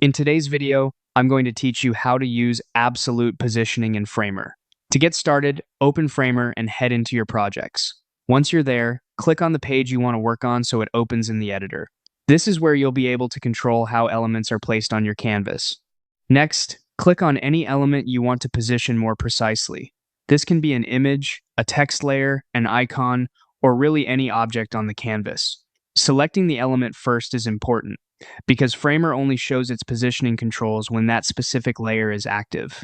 In today's video, I'm going to teach you how to use absolute positioning in Framer. To get started, open Framer and head into your projects. Once you're there, click on the page you want to work on so it opens in the editor. This is where you'll be able to control how elements are placed on your canvas. Next, click on any element you want to position more precisely. This can be an image, a text layer, an icon, or really any object on the canvas. Selecting the element first is important, because Framer only shows its positioning controls when that specific layer is active.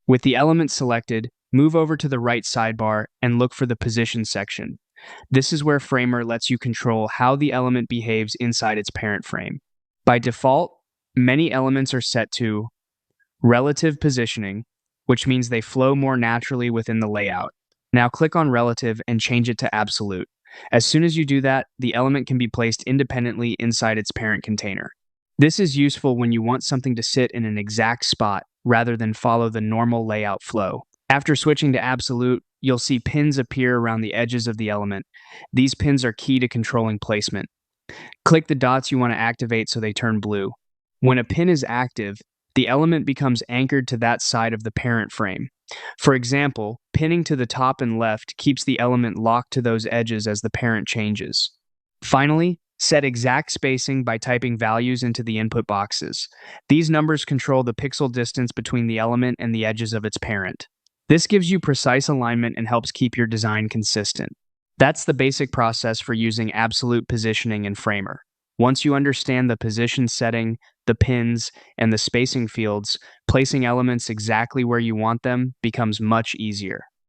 With the element selected, move over to the right sidebar and look for the Position section. This is where Framer lets you control how the element behaves inside its parent frame. By default, many elements are set to Relative Positioning, which means they flow more naturally within the layout. Now click on Relative and change it to Absolute. As soon as you do that, the element can be placed independently inside its parent container. This is useful when you want something to sit in an exact spot rather than follow the normal layout flow. After switching to Absolute, you'll see pins appear around the edges of the element. These pins are key to controlling placement. Click the dots you want to activate so they turn blue. When a pin is active, the element becomes anchored to that side of the parent frame. For example, pinning to the top and left keeps the element locked to those edges as the parent changes. Finally, set exact spacing by typing values into the input boxes. These numbers control the pixel distance between the element and the edges of its parent. This gives you precise alignment and helps keep your design consistent. That's the basic process for using absolute positioning in Framer. Once you understand the position setting, the pins, and the spacing fields, placing elements exactly where you want them becomes much easier.